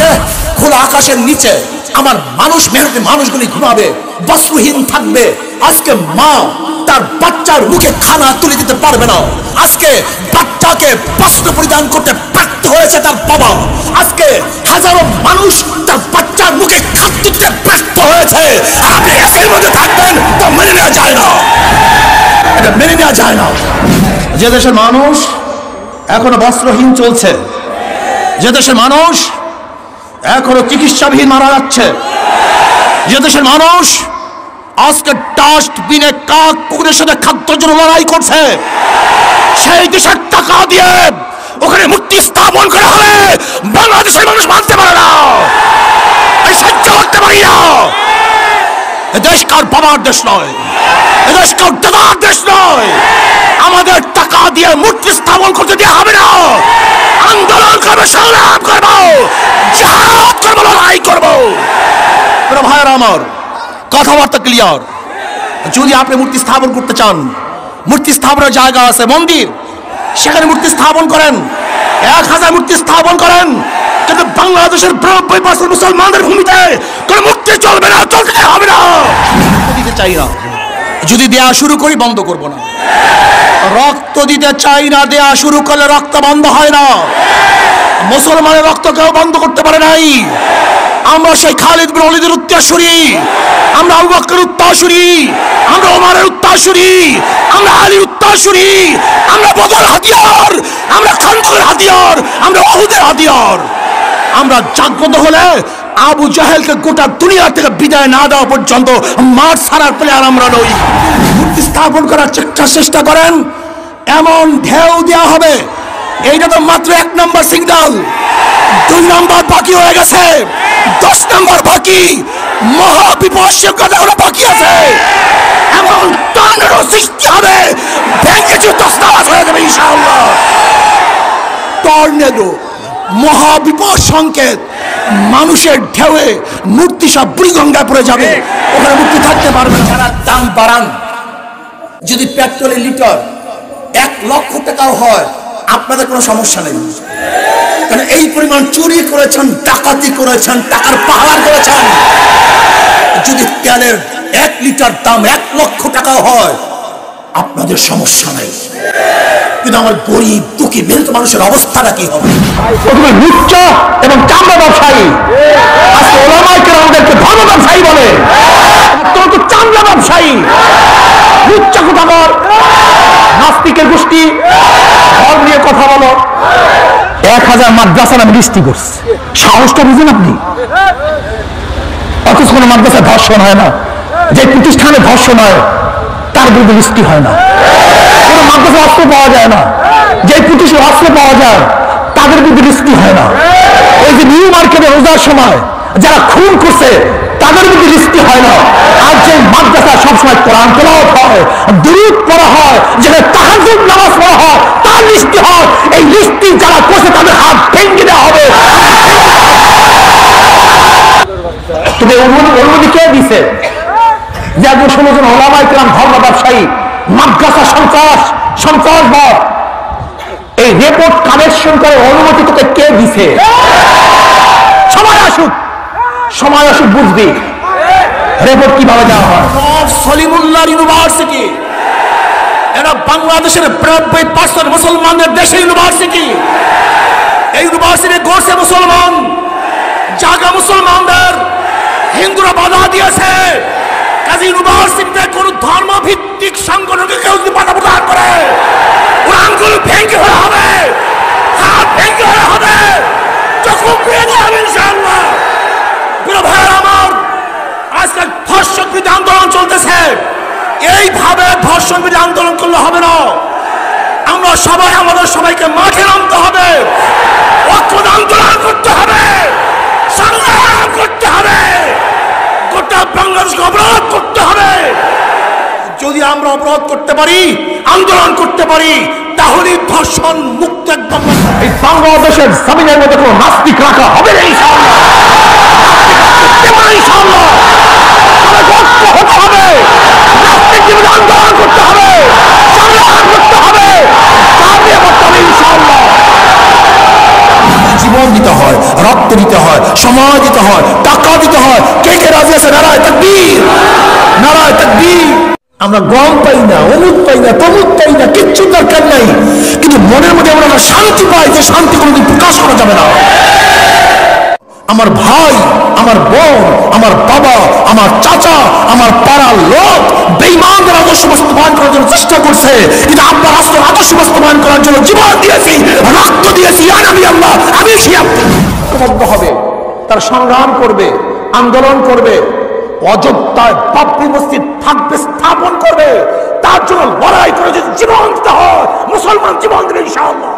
আজকে খোলা আকাশের নিচে আমার মানুষ, মেহনতি মানুষগুলি ঘুমাবে, বস্ত্রহীন থাকবে। আজকে মা তার বাচ্চার মুখে খানা তুলে দিতে পারবে না। আজকে বাচ্চাকে বস্ত্র পরিধান করতে ব্যর্থ হয়েছে তার বাবা। আজকে হাজারো মানুষ তার বাচ্চার মুখে খাদ্য দিতে ব্যর্থ হয়েছে। আপনি এসির মধ্যে থাকবেন তো মেনে নেওয়া যায় না, এটা মেনে নেওয়া যায় না। যে দেশের মানুষ এখনো বস্ত্রহীন চলছে, যে দেশের মানুষ এখনো চিকিৎসাবিহীন মারা যাচ্ছে, যে দেশের মানুষ আজকে ডাস্টবিনে কাক কুকুরের সাথে খাদ্যের জন্য লড়াই করছে, সেই দেশের টাকা দিয়ে ওখানে মূর্তি স্থাপন করা হলে বাংলাদেশের মানুষ মানতে পারে না, আমি সহ্য করতে পারি না। এদেশ কার বাবার দেশ নয়, এদেশ কার দাদার দেশ নয়। আমাদের টাকা দিয়ে মূর্তি স্থাপন করতে দেওয়া হবে না। আন্দোলন করবো, সংগ্রাম করবো, জিহাদ করবো, লড়াই করবো। ভাইয়ের আমার, কথাবার্তা ক্লিয়ার। যদি আপনি মূর্তি স্থাপন করতে চান, মূর্তি স্থাপনের জায়গা আছে, মন্দির, সেখানে মূর্তি স্থাপন করেন, 1000 মূর্তি স্থাপন করেন, কিন্তু বাংলাদেশের 90% মুসলমানদের ভূমিতে কোন মূর্তি চলবে না, চলতে হবে না। দিতে চাই না, যদি দেয়া শুরু করি বন্ধ করব না। রক্ত দিতে চাই না, দেয়া শুরু করলে রক্ত বন্ধ হয় না। মুসলমানের রক্ত কেউ বন্ধ করতে পারে নাই। আমরা সেই খালিদ বিন ওয়ালিদের উত্তরসূরি, আমরা আবু বকরের উত্তরসূরি, আমরা ওমরের উত্তরসূরি, আমরা আলীর উত্তরসূরি, আমরা বদর হাতিয়ার, আমরা খানদানের হাতিয়ার, আমরা উহুদের হাতিয়ার। আমরা জাগ্রত হলে আবু জাহেলকে গোটা দুনিয়া থেকে বিদায় না দেওয়া পর্যন্ত মাঠ ছাড়ার প্লেয়ার আমরা নই। মূর্তি স্থাপন করার চেষ্টা করেন, এমন ঢেউ দেওয়া হবে। এইটা তো মাত্র 1 নম্বর সিগন্যাল, 2 নম্বর বাকি হয়ে গেছে, 10 নম্বর বাকি, মহাবিপর্যয় কথা বাকি আছে। এমন টর্নেডো সৃষ্টি হবে, ভেঙে তছনছ হয়ে যাবে ইনশাআল্লাহ। টর্নেডো, মহাবিপদ সংকেত, মানুষের ঢেউয়ে মূর্তি সব বুড়িগঙ্গায় পড়ে যাবে, ওখানে মূর্তি থাকতে পারবে না। যারা দাম বাড়ান, যদি পেট্রোলের লিটার 1 লক্ষ টাকাও হয়, আপনাদের কোনো সমস্যা নেই, কারণ এই পরিমাণ চুরি করেছেন, ডাকাতি করেছেন, টাকার পাহাড় করেছেন। যদি তেলের 1 লিটার দাম 1 লক্ষ টাকাও হয়, আপনাদের সমস্যা নেই। কিন্তু আমার গরিব দুঃখী মেহনত মানুষের অবস্থাটা কি হবে? প্রথমে লুচ্চা এবং চামড়া ব্যবসায়ী, আজকে ওলামায়ে কেরামদেরকে ধর্ম ব্যবসায়ী বলে, তোর তো চামড়া ব্যবসায়ী, লুচ্চা কোথাকার, নাস্তিকের গোষ্ঠী, ধর্ম নিয়ে কথা বলো। 1000 মাদ্রাসার আমি লিস্টি করছি, সাহসটা বুঝেন আপনি? অথচ কোনো মাদ্রাসায় ধর্ষণ হয় না, যে প্রতিষ্ঠানে ধর্ষণ হয় তার বিরুদ্ধে লিস্টি হয় না। কোনো মাদ্রাসায় অস্ত্র পাওয়া যায় না, যে প্রতিষ্ঠানে অস্ত্র পাওয়া যায় তাদের বিরুদ্ধে লিস্টি হয় না। ওই যে নিউ মার্কেটে রোজার সময় যারা খুন করছে তাদের বিরুদ্ধে লিস্টি হয় না। আর যে মাদ্রাসা সবসময় কোরআন তেলাওয়াত হয়, দুরূদ পড়া হয়, যেখানে তাহাজ্জুদ নামাজ পড়া হয়, তার লিস্টি হয়। এই লিস্টি যারা করছে তাদের হাত ভেঙে দেওয়া হবে। তবে অনুমতি কে দিছে যে 16 জন ওলামায়ে কেরাম ধর্ম ব্যবসায়ী, মাদ্রাসা সন্ত্রাসবাদ, এই রিপোর্ট কালেকশন করে অনুমতি তোকে কে দিছে? সময় আসুক বুঝবি রিপোর্ট কিভাবে দেওয়া হয়। সলিমুল্লাহ ইউনিভার্সিটি, এরা বাংলাদেশের 90% মুসলমানদের দেশে ইউনিভার্সিটি। এই ইউনিভার্সিটি গড়ছে মুসলমান, জায়গা মুসলমানদের, হিন্দুরা বাধা দিয়েছে। কাজী ইউনিভার্সিটিতে কোন ধর্মভিত্তিক সংগঠনকে কেউ যদি বাধা প্রদান করে, ওর আঙ্গুল ভেঙে হয়ে হবে, হাত ভেঙে হয়ে হবে, চক্ষু পুড়ে দেওয়া হবে ইনশাআল্লাহ। প্রিয় ভাইয়েরা আমার, আজকে ধর্ষণ বিরোধী আন্দোলন চলতেছে। এইভাবে ধর্ষণ বিরোধী আন্দোলন করলে হবে না। আমরা সবাই আমাদের সবাইকে মাঠে নামতে হবে, ঐক্যবদ্ধ আন্দোলন করতে হবে, সংগ্রাম করতে হবে, গোটা বাংলাদেশকে অবরোধ করতে হবে। যদি আমরা অবরোধ করতে পারি, আন্দোলন করতে পারি, তাহলে ধর্ষণ মুক্ত একদম এই বাংলাদেশের জমিনের মধ্যে কোনো নাস্তিক রাখা হবে না ইনশাআল্লাহ। ইনশাআল্লাহ হতে হবে, নাস্তিক জীবনে আন্দোলন করতে হবে, সংগ্রাম করতে হবে, ইনশাআল্লাহ জীবন দিতে হয়। রক্ত দিতে হয়, সময় দিতে হয়, টাকা দিতে হয়। কে কে রাজি আছে? নারায়ে তাকবীর, নারায়ে তাকবীর। আমরা গম পাই না, অমুক পাই না, তমুক পাই না, কিচ্ছু দরকার নাই, কিন্তু মনের মধ্যে আমরা শান্তি পাই, যে শান্তি কোনোদিন প্রকাশ করা যাবে না। আমার ভাই, আমার বোন, আমার বাবা, আমার চাচা, আমার পাড়ার লোক বেঈমানদের আদর্শ বাস্তবায়ন করার জন্য চেষ্টা করছে, কিন্তু আব্বার রাসূলের আদর্শ বাস্তবায়ন করার জন্য জীবন দিয়েছি, রক্ত দিয়েছি। ইয়া নবী আল্লাহ, আমি ঐক্যবদ্ধ হবে, তার সংগ্রাম করবে, আন্দোলন করবে, অযোধ্যায় বাবরি মসজিদ থাকবে, স্থাপন করবে, তার জন্য লড়াই করে যদি জীবন দিতে হয় মুসলমান জীবন দেবে ইনশাআল্লাহ।